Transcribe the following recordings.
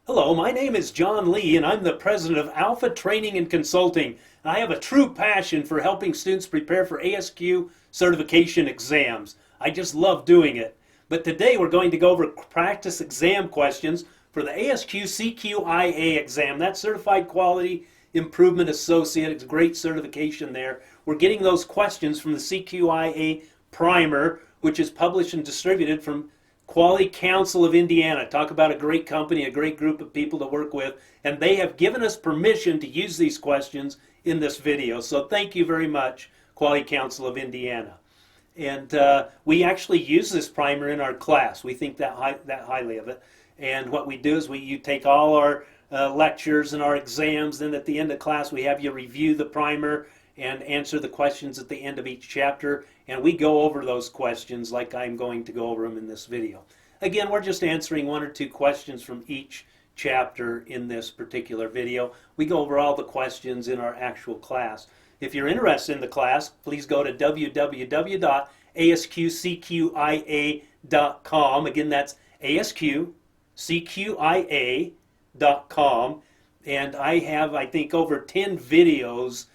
Hello, my name is John Lee, and I'm the president of Alpha Training and Consulting. I have a true passion for helping students prepare for ASQ certification exams. I just love doing it. But today we're going to go over practice exam questions for the ASQ CQIA exam. That's Certified Quality Improvement Associate. It's a great certification there. We're getting those questions from the CQIA primer, which is published and distributed from Quality Council of Indiana. Talk about a great company, a great group of people to work with, and they have given us permission to use these questions in this video. So thank you very much, Quality Council of Indiana. And we actually use this primer in our class. We think that highly of it. And what we do is you take all our lectures and our exams, then at the end of class we have you review the primer and answer the questions at the end of each chapter, and we go over those questions like I'm going to go over them in this video. Again, we're just answering one or two questions from each chapter in this particular video. We go over all the questions in our actual class. If you're interested in the class, please go to www.asqcqia.com. Again, that's asqcqia.com, and I have, I think, over 10 videos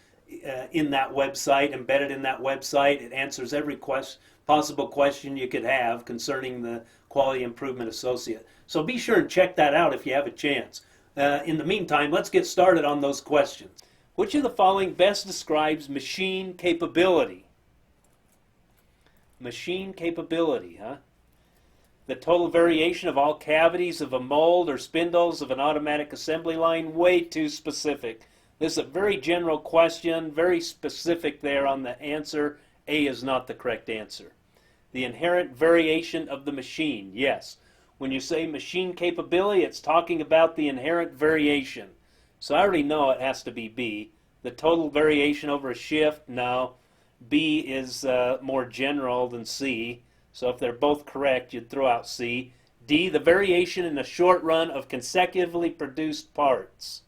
in that website, embedded in that website. It answers every possible question you could have concerning the Quality Improvement Associate. So be sure and check that out if you have a chance. In the meantime, let's get started on those questions. Which of the following best describes machine capability? Machine capability, huh? The total variation of all cavities of a mold or spindles of an automatic assembly line. Way too specific. This is a very general question, very specific there on the answer. A is not the correct answer. The inherent variation of the machine. Yes. When you say machine capability, it's talking about the inherent variation. So I already know it has to be B. The total variation over a shift, no. B is more general than C. So if they're both correct, you'd throw out C. D, the variation in the short run of consecutively produced parts.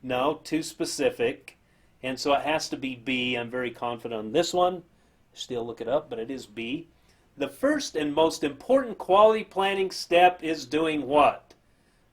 No, too specific, and so it has to be B. I'm very confident on this one. Still look it up, but it is B. The first and most important quality planning step is doing what?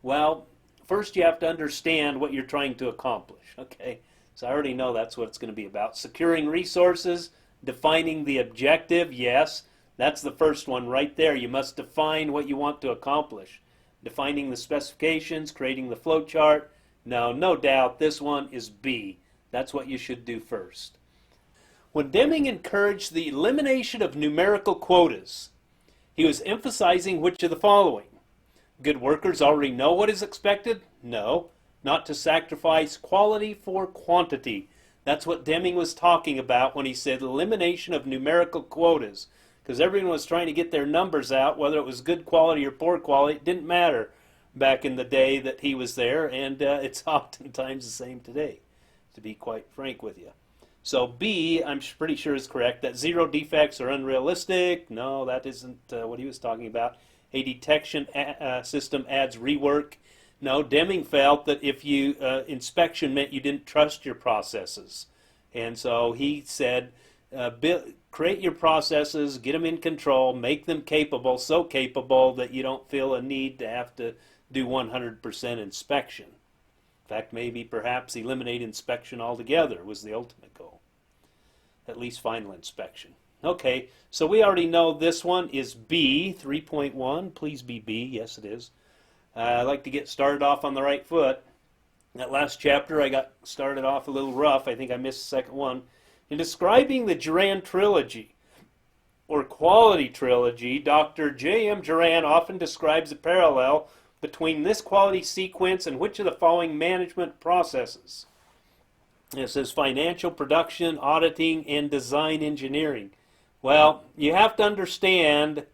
Well, first you have to understand what you're trying to accomplish. Okay, so I already know that's what it's going to be about. Securing resources, defining the objective, yes. That's the first one right there. You must define what you want to accomplish. Defining the specifications, creating the flow chart. No, no doubt this one is B. That's what you should do first. When Deming encouraged the elimination of numerical quotas, he was emphasizing which of the following? Good workers already know what is expected? No. Not to sacrifice quality for quantity. That's what Deming was talking about when he said elimination of numerical quotas. Because everyone was trying to get their numbers out, whether it was good quality or poor quality, it didn't matter back in the day that he was there, and it's oftentimes the same today, to be quite frank with you. So B, I'm pretty sure is correct, that zero defects are unrealistic. No, that isn't what he was talking about. A detection system adds rework. No, Deming felt that if you inspection meant you didn't trust your processes. And so he said, create your processes, get them in control, make them capable, so capable that you don't feel a need to have to do 100% inspection. In fact, maybe perhaps eliminate inspection altogether was the ultimate goal. At least final inspection. Okay, so we already know this one is B, 3.1. Please be B. Yes, it is. I like to get started off on the right foot. That last chapter I got started off a little rough. I think I missed the second one. In describing the Duran trilogy, or quality trilogy, Dr. J.M. Duran often describes a parallel between this quality sequence and which of the following management processes? It says financial, production, auditing, and design engineering. Well, you have to understand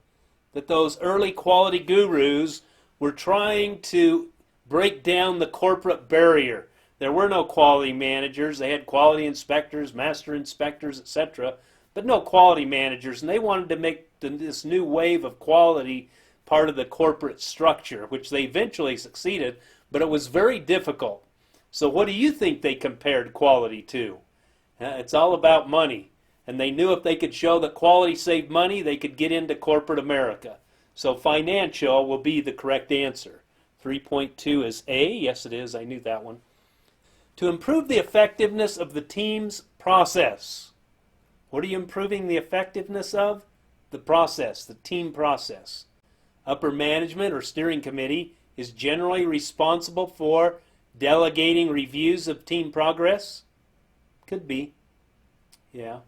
that those early quality gurus were trying to break down the corporate barrier. There were no quality managers. They had quality inspectors, master inspectors, etc., but no quality managers, and they wanted to make this new wave of quality part of the corporate structure, which they eventually succeeded, but it was very difficult. So what do you think they compared quality to? It's all about money. And they knew if they could show that quality saved money, they could get into corporate America. So financial will be the correct answer. 3.2 is A. Yes, it is. I knew that one. To improve the effectiveness of the team's process. What are you improving the effectiveness of? The process, the team process. Upper management or steering committee is generally responsible for delegating reviews of team progress. Could be. Yeah.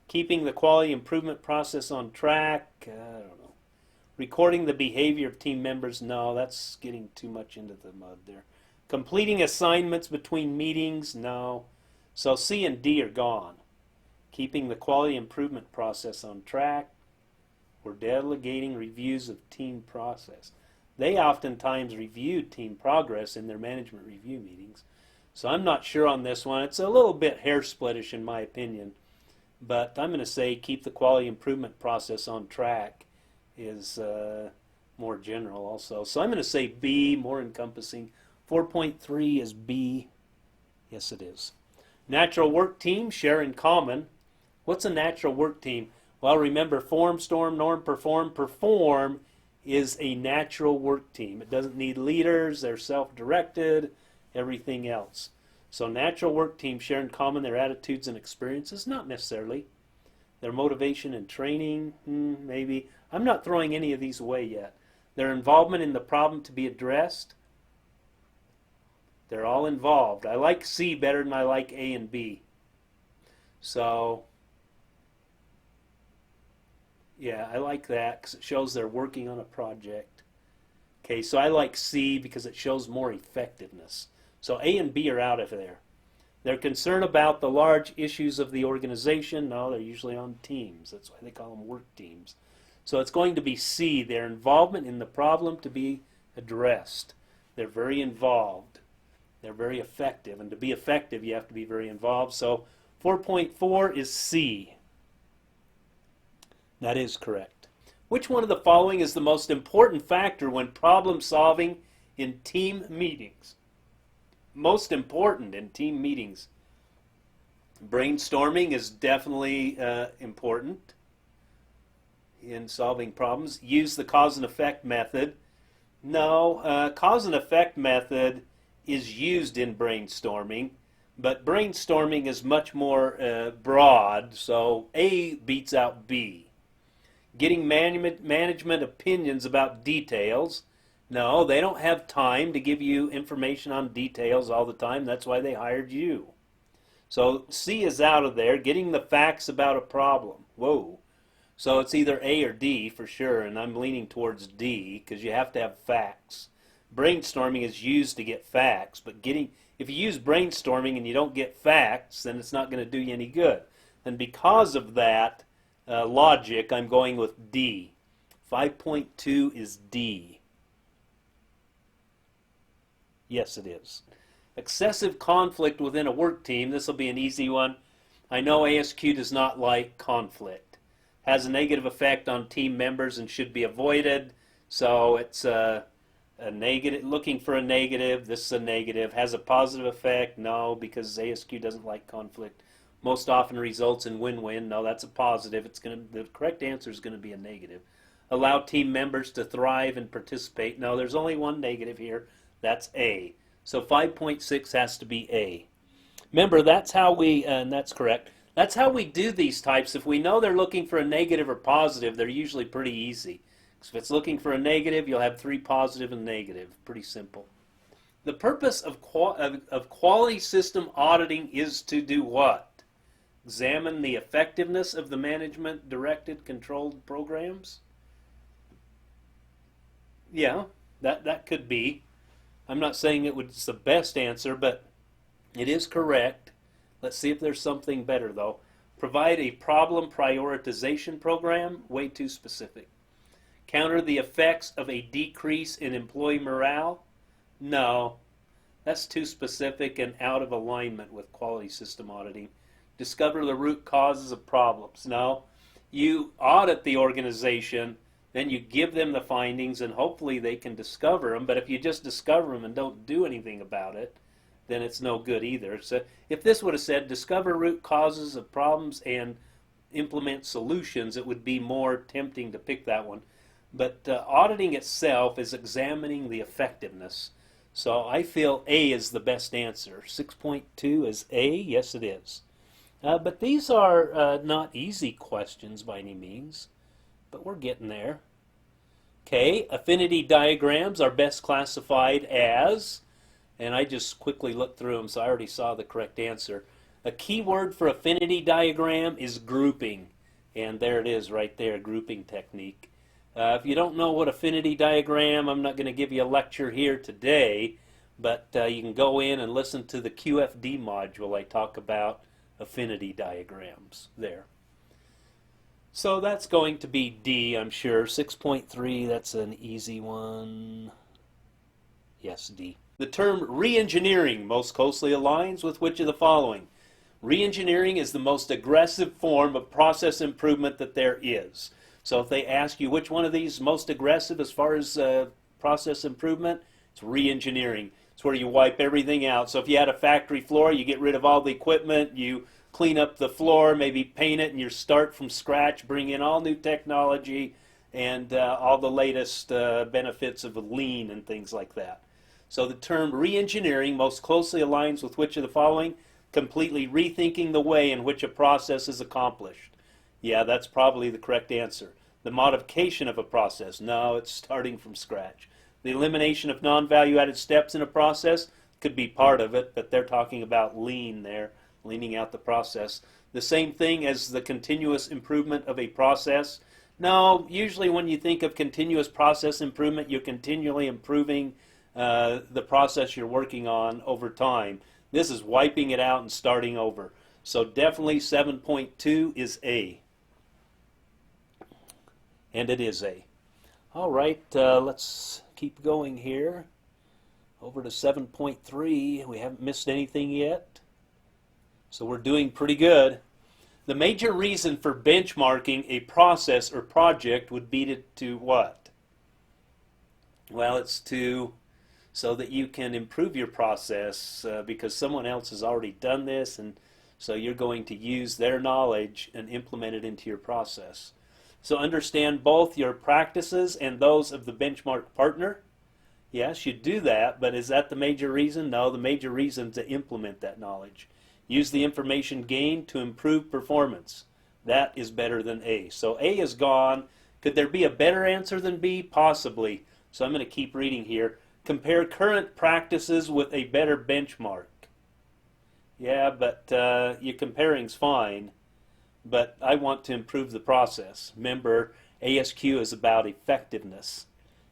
Keeping the quality improvement process on track. I don't know. Recording the behavior of team members. No, that's getting too much into the mud there. Completing assignments between meetings. No. So C and D are gone. Keeping the quality improvement process on track. Or delegating reviews of team process. They oftentimes review team progress in their management review meetings. So I'm not sure on this one. It's a little bit hair-splittish in my opinion. But I'm going to say keep the quality improvement process on track is more general also. So I'm going to say B, more encompassing. 4.3 is B. Yes, it is. Natural work team, share in common. What's a natural work team? Well, remember, form, storm, norm, perform. Perform is a natural work team. It doesn't need leaders. They're self-directed, everything else. So natural work teams share in common their attitudes and experiences. Not necessarily. Their motivation and training, maybe. I'm not throwing any of these away yet. Their involvement in the problem to be addressed. They're all involved. I like C better than I like A and B. So yeah, I like that because it shows they're working on a project. Okay, so I like C because it shows more effectiveness. So A and B are out of there. They're concerned about the large issues of the organization. No, they're usually on teams. That's why they call them work teams. So it's going to be C, their involvement in the problem to be addressed. They're very involved. They're very effective. And to be effective, you have to be very involved. So 4.4 is C. That is correct. Which one of the following is the most important factor when problem solving in team meetings? Most important in team meetings. Brainstorming is definitely important in solving problems. Use the cause and effect method. No, cause and effect method is used in brainstorming, but brainstorming is much more broad, so A beats out B. Getting management opinions about details. No, they don't have time to give you information on details all the time. That's why they hired you. So C is out of there. Getting the facts about a problem. Whoa. So it's either A or D for sure, and I'm leaning towards D because you have to have facts. Brainstorming is used to get facts, but if you use brainstorming and you don't get facts, then it's not going to do you any good. And because of that logic, I'm going with D. 5.2 is D. Yes, it is. Excessive conflict within a work team. This will be an easy one. I know ASQ does not like conflict. Has a negative effect on team members and should be avoided. So it's a negative. Looking for a negative. This is a negative. Has a positive effect? No, because ASQ doesn't like conflict. Most often results in win-win. No, that's a positive. The correct answer is going to be a negative. Allow team members to thrive and participate. No, there's only one negative here. That's A. So 5.6 has to be A. Remember, that's how we, and that's correct, that's how we do these types. If we know they're looking for a negative or positive, they're usually pretty easy. So if it's looking for a negative, you'll have 3 positive and negative. Pretty simple. The purpose of quality system auditing is to do what? Examine the effectiveness of the management-directed controlled programs? Yeah, that could be. I'm not saying it's the best answer, but it is correct. Let's see if there's something better, though. Provide a problem prioritization program. Way too specific. Counter the effects of a decrease in employee morale. No, that's too specific and out of alignment with quality system auditing. Discover the root causes of problems. No, you audit the organization, then you give them the findings, and hopefully they can discover them. But if you just discover them and don't do anything about it, then it's no good either. So if this would have said discover root causes of problems and implement solutions, it would be more tempting to pick that one. But auditing itself is examining the effectiveness. So I feel A is the best answer. 6.2 is A? Yes, it is. But these are not easy questions by any means, but we're getting there. Okay, affinity diagrams are best classified as, and I just quickly looked through them, so I already saw the correct answer. A key word for affinity diagram is grouping, and there it is right there, grouping technique. If you don't know what affinity diagram, I'm not going to give you a lecture here today, but you can go in and listen to the QFD module. I talk about affinity diagrams there. So that's going to be D, I'm sure. 6.3, that's an easy one. Yes, D. The term reengineering most closely aligns with which of the following? Reengineering is the most aggressive form of process improvement that there is. So if they ask you which one of these is most aggressive as far as process improvement, it's reengineering. It's where you wipe everything out. So if you had a factory floor, you get rid of all the equipment, you clean up the floor, maybe paint it, and you start from scratch, bring in all new technology and all the latest benefits of lean and things like that. So the term reengineering most closely aligns with which of the following? Completely rethinking the way in which a process is accomplished. Yeah, that's probably the correct answer. The modification of a process. No, it's starting from scratch. The elimination of non-value-added steps in a process could be part of it, but they're talking about lean there, leaning out the process. The same thing as the continuous improvement of a process. No, usually when you think of continuous process improvement, you're continually improving the process you're working on over time. This is wiping it out and starting over. So definitely 7.2 is A. And it is A. All right, let's keep going here. Over to 7.3. We haven't missed anything yet. So we're doing pretty good. The major reason for benchmarking a process or project would be to what? Well, it's so that you can improve your process because someone else has already done this, and so you're going to use their knowledge and implement it into your process. So understand both your practices and those of the benchmark partner. Yes, you do that, but is that the major reason? No, the major reason is to implement that knowledge. Use the information gained to improve performance. That is better than A. So A is gone. Could there be a better answer than B? Possibly. So I'm going to keep reading here. Compare current practices with a better benchmark. Yeah, but your comparing's fine. But I want to improve the process. Remember, ASQ is about effectiveness.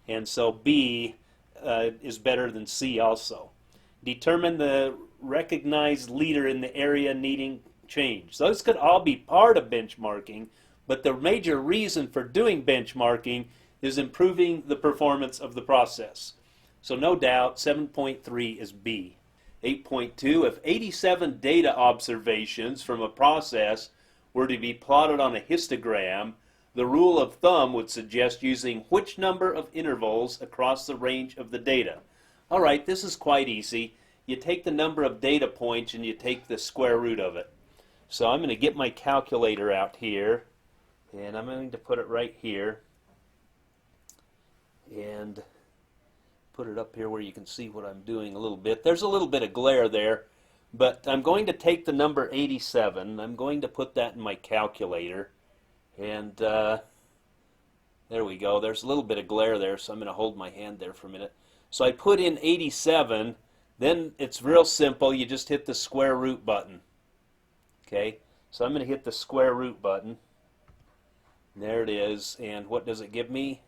And so B is better than C also. Determine the recognized leader in the area needing change. Those could all be part of benchmarking, but the major reason for doing benchmarking is improving the performance of the process. So no doubt 7.3 is B. 8.2, if 87 data observations from a process were to be plotted on a histogram, the rule of thumb would suggest using which number of intervals across the range of the data? All right, this is quite easy. You take the number of data points and you take the square root of it. So I'm going to get my calculator out here, and I'm going to put it right here and put it up here where you can see what I'm doing a little bit. There's a little bit of glare there, but I'm going to take the number 87. I'm going to put that in my calculator, and there we go. There's a little bit of glare there, so I'm going to hold my hand there for a minute. So I put in 87, then it's real simple. You just hit the square root button. Okay, so I'm going to hit the square root button. There it is, and what does it give me?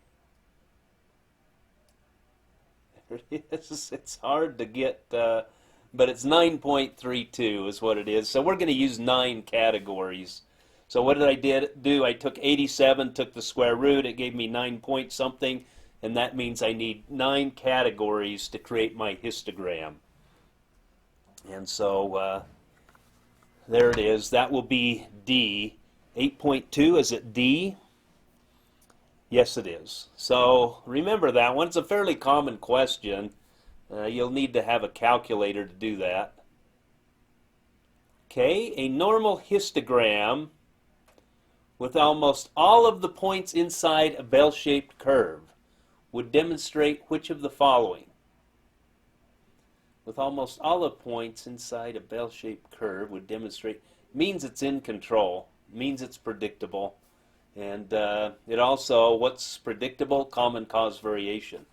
There it is. It's hard to get, but it's 9.32 is what it is. So we're going to use 9 categories. So what did I do? I took 87, took the square root. It gave me 9 point something, and that means I need 9 categories to create my histogram. And so there it is. That will be D. 8.2, is it D? Yes, it is. So remember that one. It's a fairly common question. You'll need to have a calculator to do that. Okay, a normal histogram with almost all of the points inside a bell-shaped curve would demonstrate which of the following? With almost all the points inside a bell-shaped curve would demonstrate, means it's in control, means it's predictable, and it also, what's predictable? Common cause variation.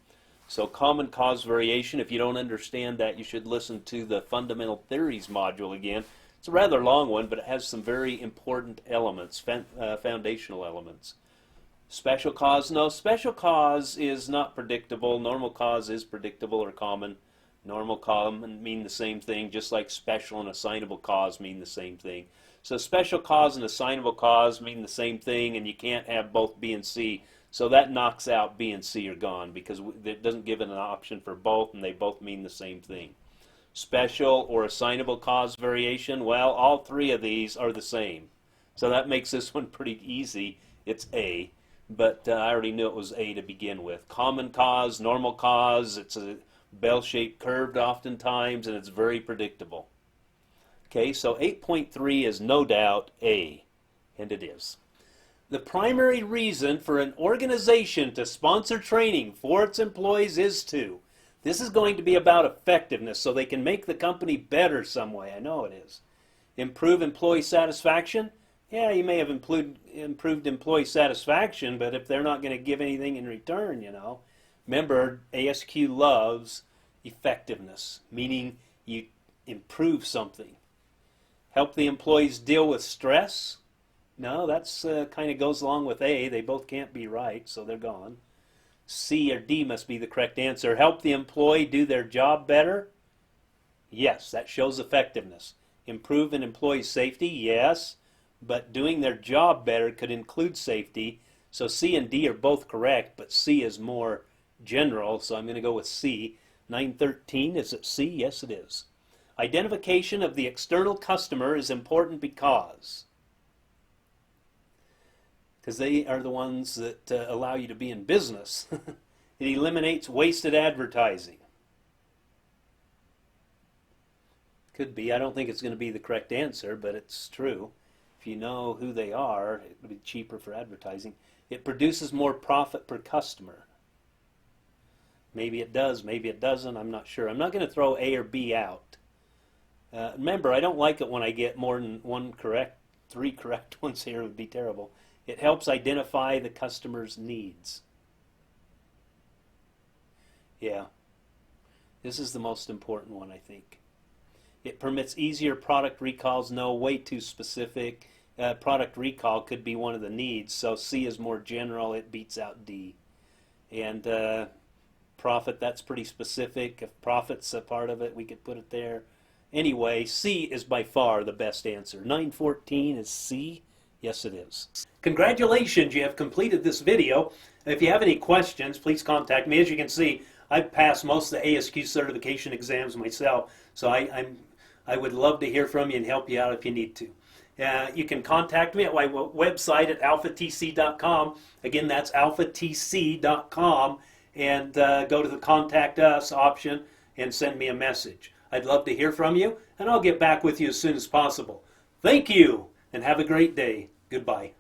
So common cause variation, if you don't understand that, you should listen to the fundamental theories module again. It's a rather long one, but it has some very important elements, foundational elements. Special cause, no, special cause is not predictable. Normal cause is predictable or common. Normal, common mean the same thing, just like special and assignable cause mean the same thing. So special cause and assignable cause mean the same thing, and you can't have both B and C. So that knocks out B and C are gone because it doesn't give it an option for both, and they both mean the same thing. Special or assignable cause variation, well, all three of these are the same. So that makes this one pretty easy. It's A, but I already knew it was A to begin with. Common cause, normal cause, it's a bell-shaped curved oftentimes, and it's very predictable. Okay, so 8.3 is no doubt A, and it is. The primary reason for an organization to sponsor training for its employees is to. This is going to be about effectiveness, so they can make the company better some way. I know it is. Improve employee satisfaction? Yeah, you may have improved employee satisfaction, but if they're not going to give anything in return, you know. Remember, ASQ loves effectiveness, meaning you improve something. Help the employees deal with stress? No, that's kind of goes along with A. They both can't be right, so they're gone. C or D must be the correct answer. Help the employee do their job better? Yes, that shows effectiveness. Improve an employee's safety? Yes, but doing their job better could include safety. So C and D are both correct, but C is more general, so I'm going to go with C. 913, is it C? Yes, it is. Identification of the external customer is important because they are the ones that allow you to be in business. It eliminates wasted advertising. Could be. I don't think it's going to be the correct answer, but it's true. If you know who they are, it would be cheaper for advertising. It produces more profit per customer. Maybe it does, maybe it doesn't, I'm not sure. I'm not going to throw A or B out. Remember, I don't like it when I get more than one correct. 3 correct ones here would be terrible. It helps identify the customer's needs. Yeah, this is the most important one, I think. It permits easier product recalls. No, way too specific. Product recall could be one of the needs, so C is more general. It beats out D. And profit, that's pretty specific. If profit's a part of it, we could put it there. Anyway, C is by far the best answer. 914 is C. Yes, it is. Congratulations, you have completed this video. If you have any questions, please contact me. As you can see, I've passed most of the ASQ certification exams myself, so I would love to hear from you and help you out if you need to. You can contact me at my website at alphatc.com. Again, that's alphatc.com, and go to the Contact Us option and send me a message. I'd love to hear from you, and I'll get back with you as soon as possible. Thank you, and have a great day. Goodbye.